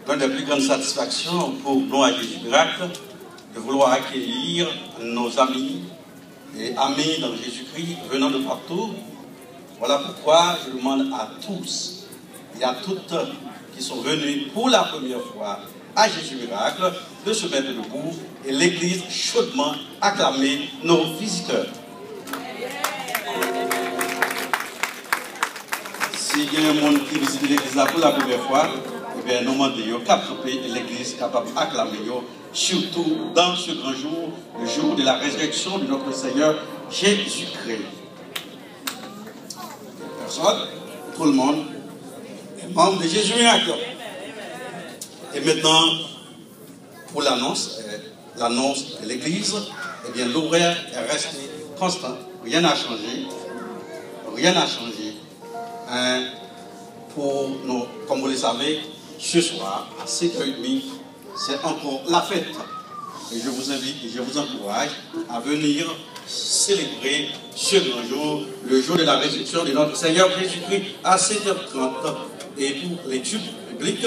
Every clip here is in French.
l'une des plus grandes satisfactions pour nous à Jésus Miracle de vouloir accueillir nos amis et amis dans Jésus-Christ venant de partout. Voilà pourquoi je demande à tous et à toutes qui sont venus pour la première fois à Jésus Miracle de se mettre debout et l'Église chaudement acclamer nos visiteurs. Si il y a un monde qui visite l'Église pour la première fois, eh bien, nous demandons qu'à l'Église capable d'acclamer, surtout dans ce grand jour, le jour de la résurrection de notre Seigneur Jésus-Christ. Personne, tout le monde est membre de Jésus Miracle. Et maintenant, pour l'annonce de l'Église, eh bien, l'horaire est resté constant. Rien n'a changé. Rien n'a changé. Pour nous, comme vous le savez, ce soir, à 7h30, c'est encore la fête. Et je vous invite et je vous encourage à venir célébrer ce grand jour, le jour de la résurrection de notre Seigneur Jésus-Christ, à 7h30. Et pour l'étude biblique,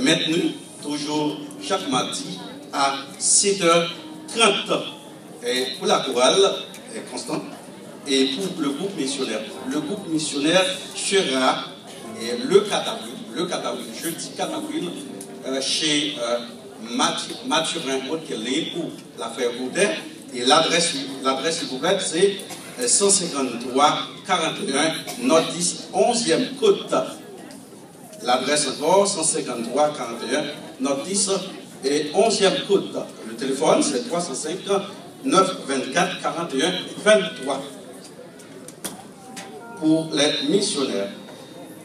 maintenue toujours chaque mardi à 7h30. Et pour la chorale, Constant. Et pour le groupe missionnaire sera le 4 avril, jeudi 4 avril, chez Mathurin Haute-Kelly pour l'affaire Boudet. Et l'adresse, s'il vous plaît, c'est 153 41 Nord 10, 11e côte. L'adresse encore, 153 41 Nord 10 et 11e côte. Le téléphone, c'est 305 924 41 23. Pour les missionnaires.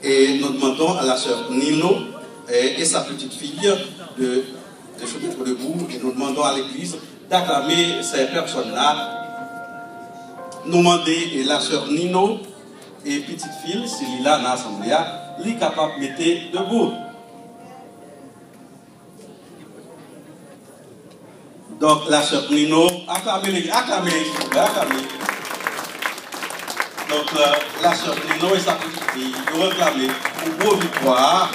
Et nous demandons à la sœur Nino et sa petite fille de se mettre debout et nous demandons à l'église d'acclamer ces personnes-là. Nous demandons et la sœur Nino et petite fille, si elle est là dans l'assemblée, elle est capable de mettre debout. Donc la sœur Nino, acclamez. Donc, la sœur Nino et sa petite fille, nous réclamer une grosse victoire,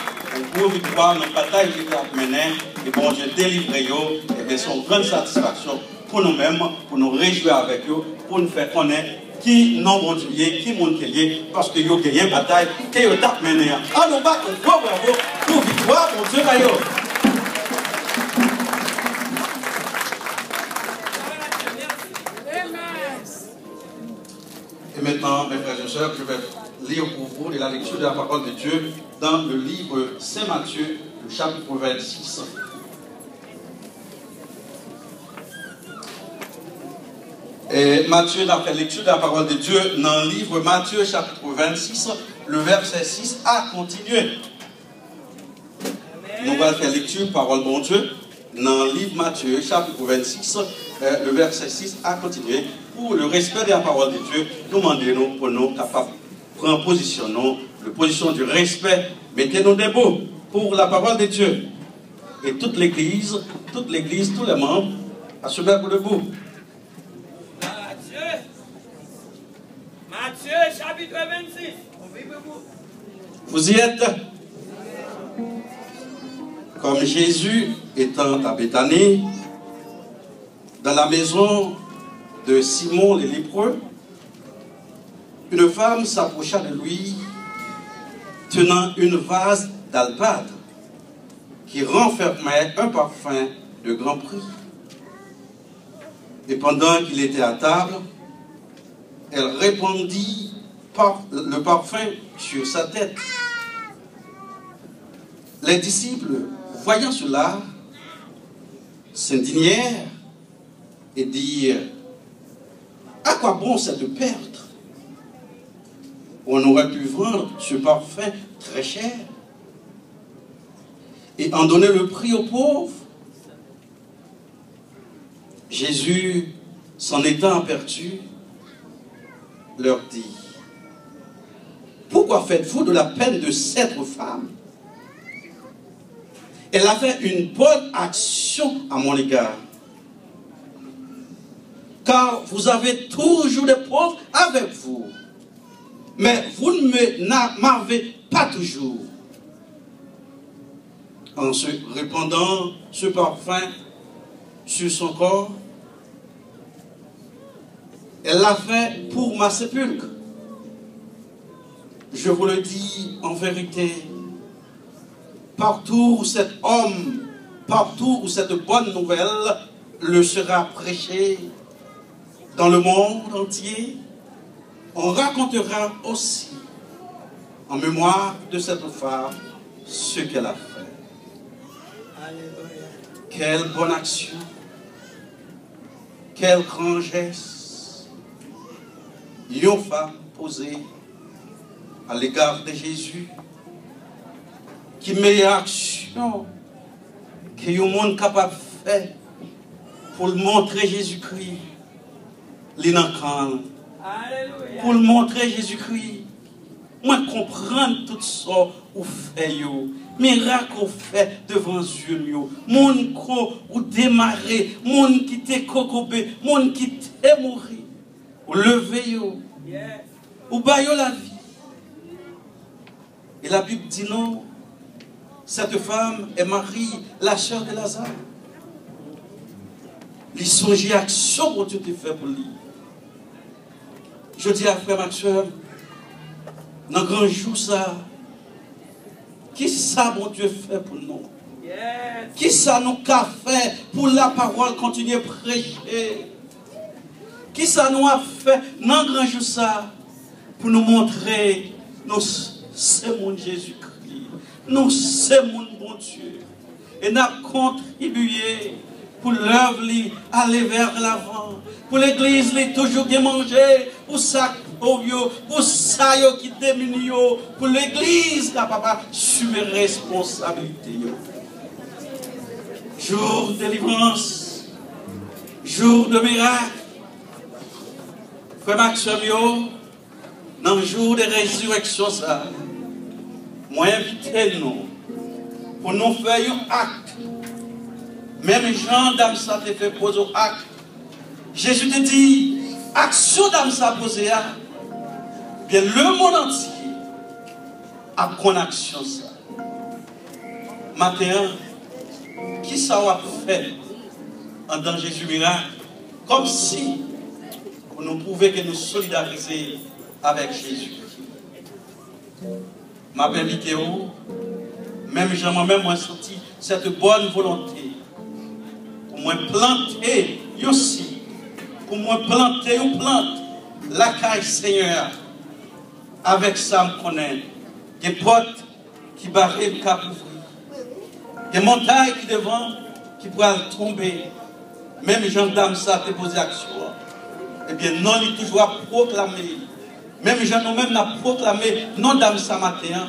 notre bataille qui est menée, et bon Dieu délivre eux, et bien c'est une grande satisfaction pour nous-mêmes, pour nous réjouir avec eux, pour nous faire connaître qui non bon Dieu, qui monde qu'il est, parce que vous avez une bataille qui est menée. Ah, nous battons, bravo, pour victoire, mon Dieu, d'ailleurs. Et maintenant, mes frères et sœurs, je vais lire pour vous de la lecture de la parole de Dieu dans le livre Saint Matthieu, le chapitre 26. Et Matthieu a fait lecture de la parole de Dieu dans le livre Matthieu, chapitre 26, le verset 6 a continué. Nous allons faire lecture, parole bon Dieu, dans le livre Matthieu, chapitre 26, le verset 6 a continué. Pour le respect de la parole de Dieu, demandez-nous pour nous capables de prendre position, la position du respect, mettez-nous debout pour la parole de Dieu. Et toute l'église, tous les membres, à se mettre debout. Matthieu, chapitre 26. Vous y êtes? Comme Jésus étant à Béthanie, dans la maison de Simon le lépreux, une femme s'approcha de lui, tenant une vase d'albâtre qui renfermait un parfum de grand prix. Et pendant qu'il était à table, elle répandit le parfum sur sa tête. Les disciples, voyant cela, s'indignèrent et dirent: à quoi bon cette perte? On aurait pu vendre ce parfum très cher et en donner le prix aux pauvres. Jésus, s'en étant aperçu, leur dit: pourquoi faites-vous de la peine de cette femme? Elle a fait une bonne action à mon égard. Car vous avez toujours des pauvres avec vous, mais vous ne m'avez pas toujours. en se répandant ce parfum sur son corps. Elle l'a fait pour ma sépulcre. Je vous le dis en vérité, partout où cet homme, partout où cette bonne nouvelle le sera prêchée dans le monde entier, on racontera aussi en mémoire de cette femme ce qu'elle a fait. Alléluia. Quelle bonne action, quel grand geste, une femme posée à l'égard de Jésus, qui meilleure action que le monde capable de faire pour montrer Jésus-Christ, l'incroyable. Pour montrer Jésus-Christ, moi comprendre tout ça ou fait yo, miracle qu'on fait devant Dieu yo, monde ou démarrer, monde qui t'est cocobé, monde qui t'est mourir, ou lever yo, ou bailler la vie. Et la Bible dit non, cette femme est Marie, la sœur de Lazare. Il songe action que Dieu te fait pour lui. Je dis à frère Maxwell, dans le grand jour ça, qui ça mon Dieu fait pour nous? Qui ça nous a fait pour la parole continuer à prêcher? Qui ça nous a fait dans le grand jour ça pour nous montrer nous c'est mon Jésus-Christ, nous c'est mon bon Dieu. Et nous avons contribué pour l'œuvre aller vers l'avant, pour l'église toujours bien manger, pour ça pour ça qui démunie, pour l'église capable d'assumer responsabilité. Jour de délivrance, jour de miracle. Frère Maxime, dans le jour de résurrection, ça, moi invitez nous pour nous faire un acte. Même Jean d'âme ça te fait poser un acte. Jésus te dit, action d'âme ça posée, bien le monde entier a qu'on action ça. Matin, qui ça va fait en dans Jésus miracle, comme si pour nous prouver que nous solidarisons avec Jésus. Ma belle vidéo, même Jean moi-même moi senti cette bonne volonté pour moi planter aussi, pour moi planter une plante la caille Seigneur avec ça me connaît des portes qui barrent le cap ouvrir, des montagnes qui devant qui pourraient tomber, même gendarme ça te posé action. Eh bien non il toujours proclamé. Même gens nous-mêmes n'a proclamé non d'âme ça matin,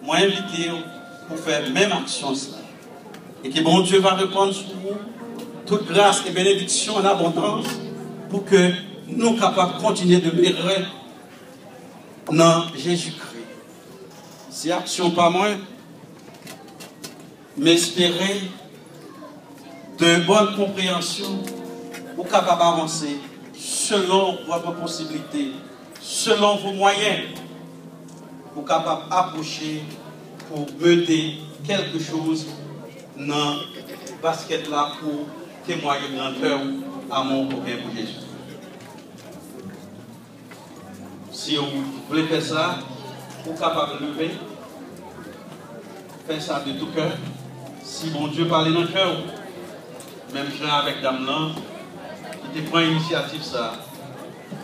moi invité pour faire même action ça. Et que bon Dieu va répondre sur vous toute grâce et bénédiction en abondance pour que nous capables de continuer de mériter dans Jésus-Christ. C'est action pas moins, mais espérer de bonne compréhension pour capable d'avancer selon votre possibilité. Selon vos moyens, pour capable approcher, pour mener quelque chose dans le basket là pour témoigner de l'entrée amour pour Jésus. Si vous voulez faire ça, vous capable de lever, faire ça de tout cœur. Si mon Dieu parle dans le cœur, même gens avec Dame là, qui te prend l'initiative ça.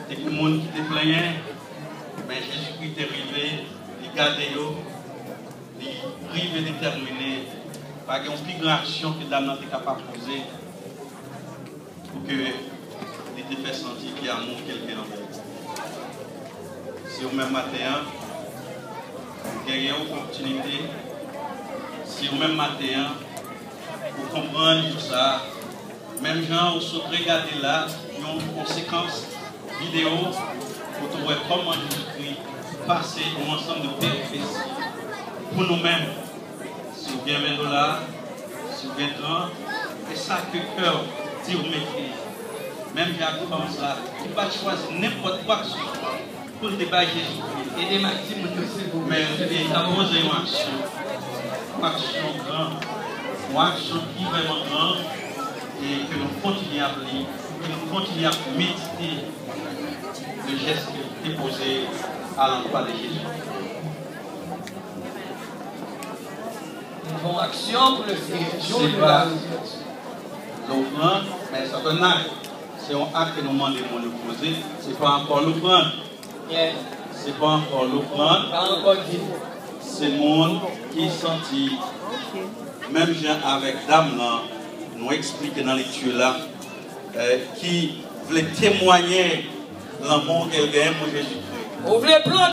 Et que le monde qui te plaignait, mais Jésus-Christ est arrivé, il garde, il prive et déterminé, par une plus grande action que Dame est capable de poser pour que il te fait sentir qu'il y a amour quelqu'un en vous. Si au même matin, vous avez une opportunité, si au même matin, vous comprenez tout ça, même gens, vous regardez là, il y a une conséquence. Vidéo pour trouver comment Jésus-Christ passer un ensemble de péripéties pour nous-mêmes. Si vous avez $20, si vous avez 30, et ça que cœur dit vous mettez. Même Jacques comme ça, tu ne vas pas choisir n'importe quoi que ce soit pour le débat Jésus-Christ. Et des maximums de vous-même, et ça pose une action. action grande, une action qui est vraiment grande et que nous continuons à appeler, que nous continuons à méditer le geste qui est posé à l'endroit de Jésus. Une bonne action pour le C'est pas l'offrande, mais c'est un acte. C'est un acte que nous demandons de poser. Ce n'est pas encore l'offrande. Yeah. Ce n'est pas encore l'offrande. Pas encore dit. C'est le monde qui sentit, même gens avec dame là, nous expliquer dans la lecture là, qui voulait témoigner l'amour qu'elle gagne pour Jésus-Christ. Ouvrez le plan.